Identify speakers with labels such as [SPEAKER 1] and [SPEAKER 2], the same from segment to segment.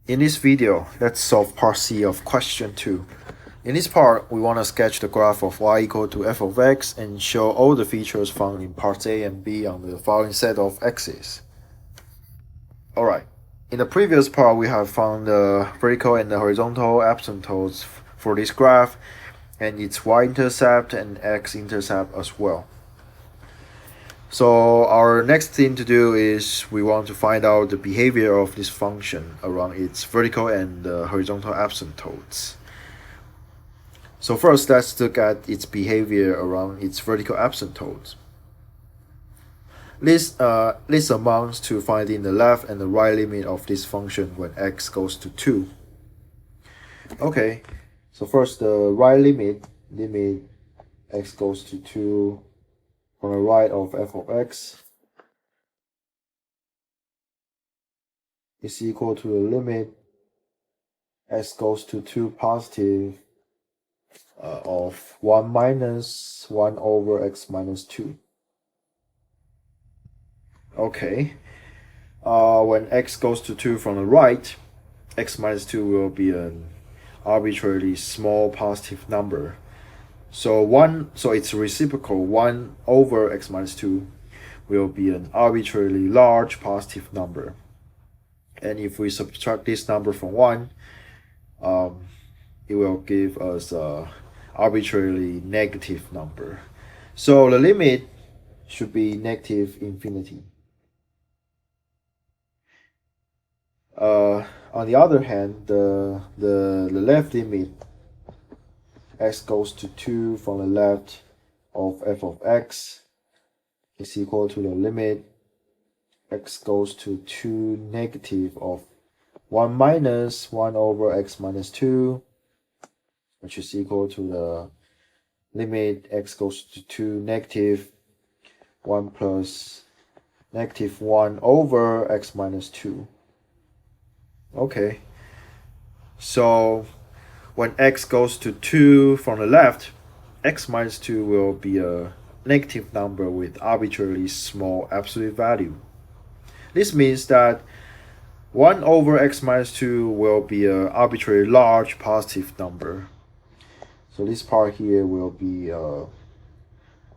[SPEAKER 1] In this video, let's solve part C of question 2. In this part, we want to sketch the graph of y equal to f of x and show all the features found in parts A and B on the following set of x's. Alright, in the previous part, we have found the vertical and the horizontal asymptotes for this graph and its y-intercept and x-intercept as well. So our next thing to do is we want to find out the behavior of this function around its vertical and horizontal asymptotes. So first, let's look at its behavior around its vertical asymptotes. This amounts to finding the left and the right limit of this function when x goes to 2. Okay, so first the right limit x goes to 2 from the right of f of x is equal to the limit x goes to 2 positive of 1 minus 1 over x minus 2. Okay, when x goes to 2 from the right, x minus 2 will be an arbitrarily small positive number. So its reciprocal 1 over x minus 2 will be an arbitrarily large positive number. And if we subtract this number from 1, it will give us a arbitrarily negative number. So the limit should be negative infinity. On the other hand, the left limit x goes to 2 from the left of f of x is equal to the limit x goes to 2 negative of 1 minus 1 over x minus 2, which is equal to the limit x goes to 2 negative 1 plus negative 1 over x minus 2. Okay, so when x goes to 2 from the left, x minus 2 will be a negative number with arbitrarily small absolute value. This means that 1 over x minus 2 will be an arbitrarily large positive number. So this part here will be a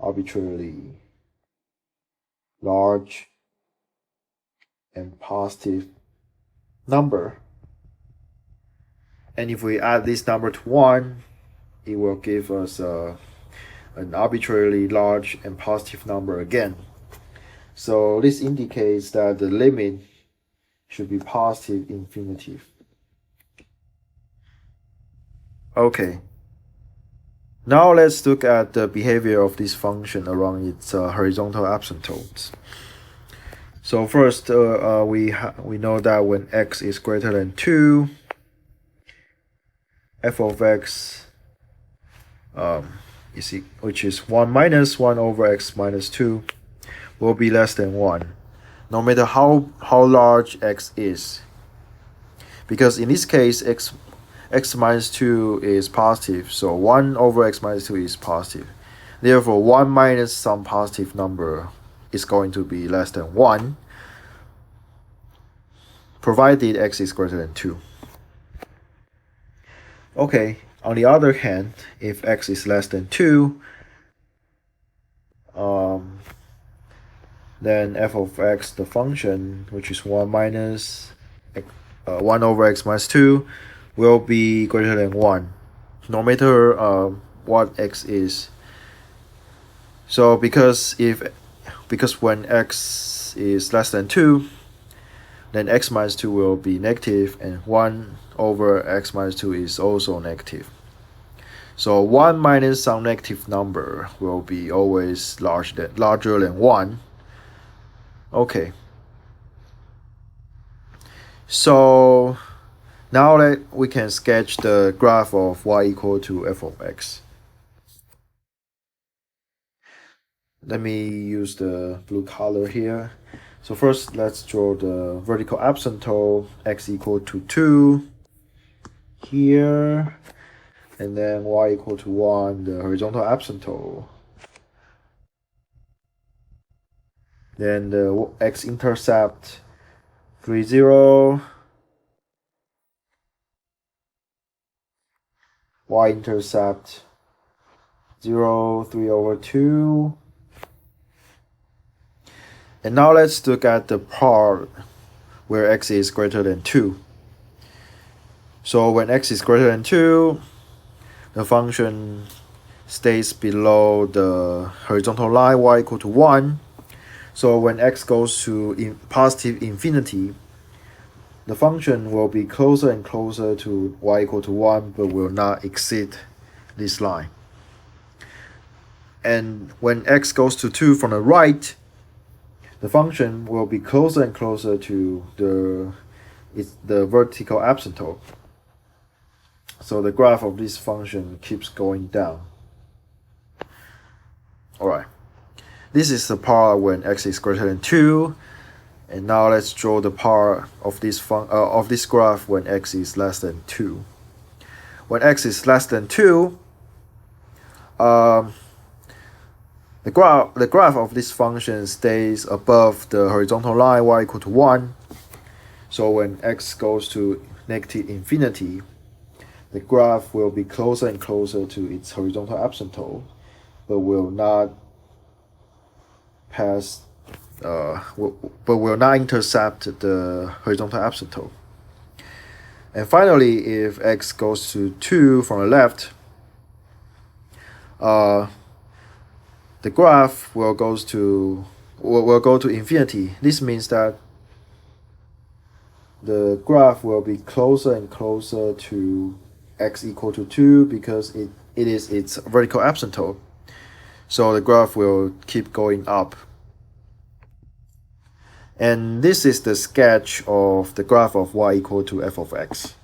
[SPEAKER 1] arbitrarily large and positive number. And if we add this number to 1, it will give us an arbitrarily large and positive number again. So this indicates that the limit should be positive infinitive. Okay. Now let's look at the behavior of this function around its horizontal asymptotes. So first, we know that when x is greater than 2, f of x which is 1 minus 1 over x minus 2 will be less than 1, no matter how large x is. Because in this case, x minus 2 is positive, so 1 over x minus 2 is positive. Therefore, 1 minus some positive number is going to be less than 1, provided x is greater than 2. Okay, on the other hand, if x is less than 2, then f of x, the function, which is 1 minus 1 over x minus 2, will be greater than 1, no matter what x is. So because when x is less than 2, then x minus 2 will be negative, and 1 over x minus 2 is also negative. So 1 minus some negative number will be always larger than 1. Okay. So now that we can sketch the graph of y equal to f of x. Let me use the blue color here. So first, let's draw the vertical asymptote x equal to 2 here, and then y equal to 1, the horizontal asymptote. Then the x-intercept 3, 0, y-intercept 0, 3 over 2. And now let's look at the part where x is greater than 2. So when x is greater than 2, the function stays below the horizontal line y equal to 1. So when x goes to positive infinity, the function will be closer and closer to y equal to 1, but will not exceed this line. And when x goes to 2 from the right, the function will be closer and closer to the vertical asymptote. So the graph of this function keeps going down. Alright, this is the part when x is greater than 2. And now let's draw the part of this graph when x is less than 2. When x is less than 2, the graph of this function stays above the horizontal line y equal to 1. So when x goes to negative infinity, the graph will be closer and closer to its horizontal asymptote, but will not pass but will not intercept the horizontal asymptote. And finally, if x goes to 2 from the left, the graph will go to infinity. This means that the graph will be closer and closer to x equal to 2 because it is its vertical asymptote. So the graph will keep going up. And this is the sketch of the graph of y equal to f of x.